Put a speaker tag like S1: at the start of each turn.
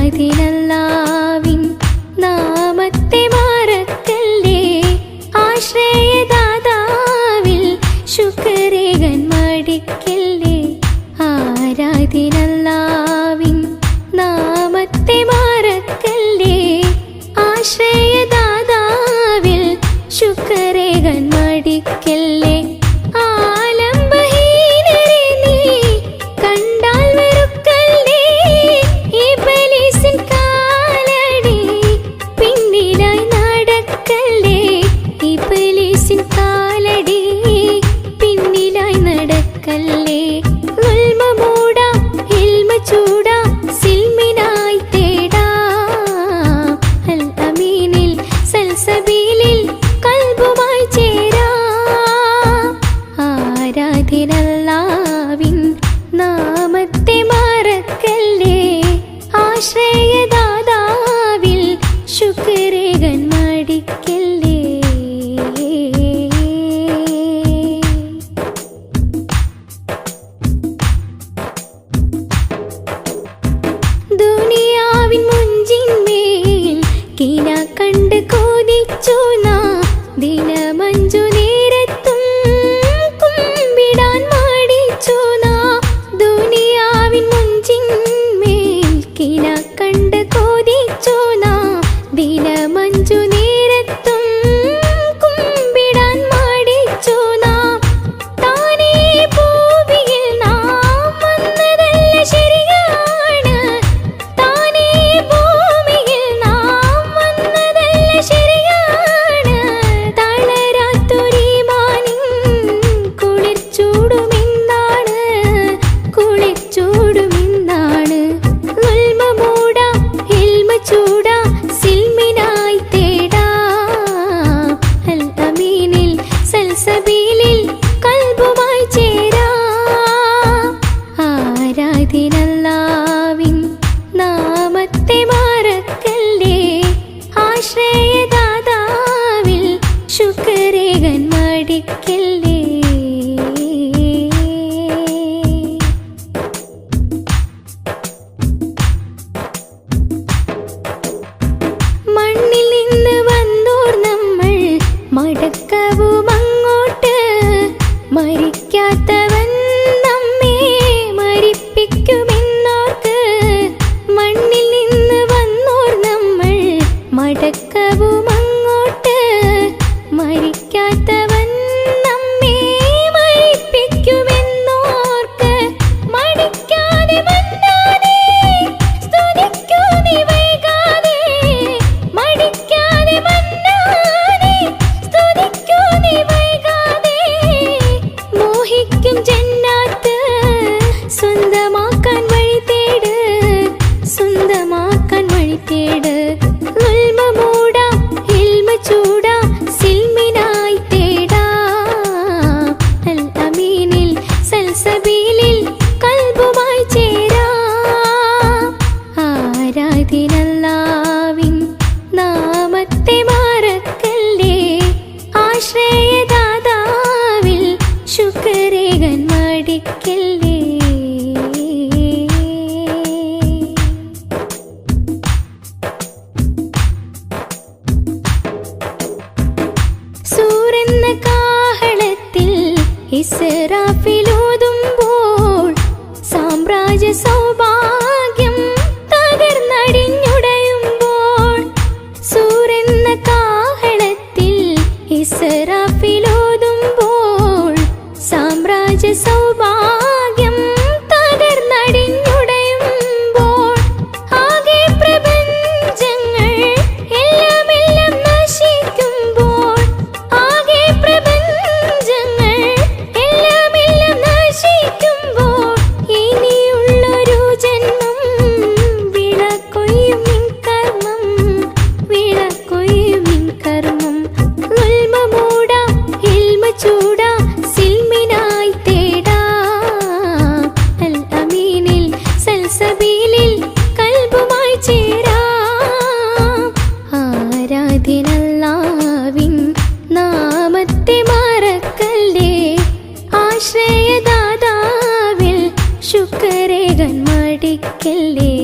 S1: ആരാധ്യനല്ലാവിൻ നാമത്തെ മറക്കല്ലേ. ആശ്രയദാതാവിൽ ശുക്രേകൻ മടിക്കല്ലേ. ആരാധ്യനല്ലാവിൻ നാമത്തെ മറക്കല്ലേ. ആശ്രയദാതാവിൽ ശുക്രേകൻ മടിക്കല്ലേ. ആരാധ്യനല്ലാവിൻ നാമത്തെ മറക്കല്ലേ. ആശ്രയദാതാവിൽ ശുക്രേകൻ മടിക്കല്ലേ. ദുനിയാവിൻ മുഞ്ചിന്മേൽ കിന കണ്ട് കൊതിച്ചു നാം ദിനമഞ്ചു നേരത്തും കുമ്പിടാൻ മടിച്ചു നാം. ദുനിയാവിൻ മുഞ്ചിന്മേൽ കിന കണ്ട് കൊതിച്ചു നാം ദിനമഞ്ചു നേരത്തും കുമ്പിടാൻ മടിച്ചു നാം. താനേ ഭൂമിയിൽ നാം വന്നതല്ല ശരിയാണ്. താനേ ഭൂമിയിൽ നാം വന്നതല്ല ശരിയാണ്. തളരാത്തൊരീമാനിൻ കുളിർച്ചൂടുമെന്നാണ് കുളിർച്ചൂടുമെന്നാണ്. ഉൽമ മൂടാം ഇൽമ ചൂടാം സിൽമിനായി തേടാം. അൽ അമീനിൽ സൽസബീലിൽ കൽബുമായി ചേരാം. ആരാധ്യനല്ലാവിൻ നാമത്തെ മറക്കല്ലേ. ആശ്രയദാതാവിൽ ശുക്രേകൻ മടിക്കല്ലേ. മണ്ണിൽ നിന്ന് വന്നോർ നമ്മൾ മടക്കവും അങ്ങോട്ട്. മരിക്കാത്തവൻ നമ്മെ മരിപ്പിക്കുമെന്നോർക്ക്. മണ്ണിൽ നിന്ന് വന്നോർ നമ്മൾ മടക്കവും അങ്ങോട്ട്. മരിക്കാത്തവൻ നമ്മെ മരിപ്പിക്കുമെന്നോർക്ക്. മടിക്കാതെ മന്നാതെ സ്തുതിക്കൂ നീ വൈകാതെ. മടിക്കാതെ മന്നാതെ സ്തുതിക്കൂ നീ വൈകാതെ. മോഹിക്കും ജന്നാത്ത് സ്വന്തമാക്കാൻ വഴി തേട്. സ്വന്തമാക്കാൻ വഴി തേട്. ഉൽമ മൂടാം ഇൽമ ചൂടാം സിൽമിനായി തേടാം. അൽ അമീനിൽ സൽസബീലിൽ കൽബുമായി ചേരാം. ആരാധ്യനല്ലാവിൻ നാമത്തെ മറക്കല്ലേ. ആശ്രയദാതാവിൽ ശുക്രേകൻ മടിക്കല്ലേ. സൂറെന്ന കാഹളത്തിൽ ഇസ്രാഫിലൂതുമ്പോൾ സാമ്രാജ്യ സൗഭാഗ്യം തകർന്നടിഞ്ഞുടയുമ്പോൾ. സൂറെന്ന കാഹളത്തിൽ ഇസ്രാഫിലൂതുമ്പോൾ സാമ്രാജ്യ സൗഭാഗ്യം തകർന്നടിഞ്ഞുടയുമ്പോൾ. ആകെ പ്രപഞ്ചങ്ങൾ എല്ലാം നശിക്കുമ്പോൾ. ആകെ പ്രപഞ്ചങ്ങൾ എല്ലാം നശിക്കുമ്പോൾ. ഇനിയുള്ളൊരു ജന്മം വിളക്കൊയ്യും നിൻ കർമ്മം. വിളക്കൊയ്യും നിൻ കർമ്മം. ഉൽമ മൂടാം ഇൽമ ചൂടാം സിൽമിനായി തേടാം. അൽ അമീനിൽ സൽസബീലിൽ കൽബുമായി ചേരാം. ആരാധ്യനല്ലാവിൻ നാമത്തെ മറക്കല്ലേ. ആശ്രയദാതാവിൽ ശുക്രേകൻ മടിക്കല്ലേ.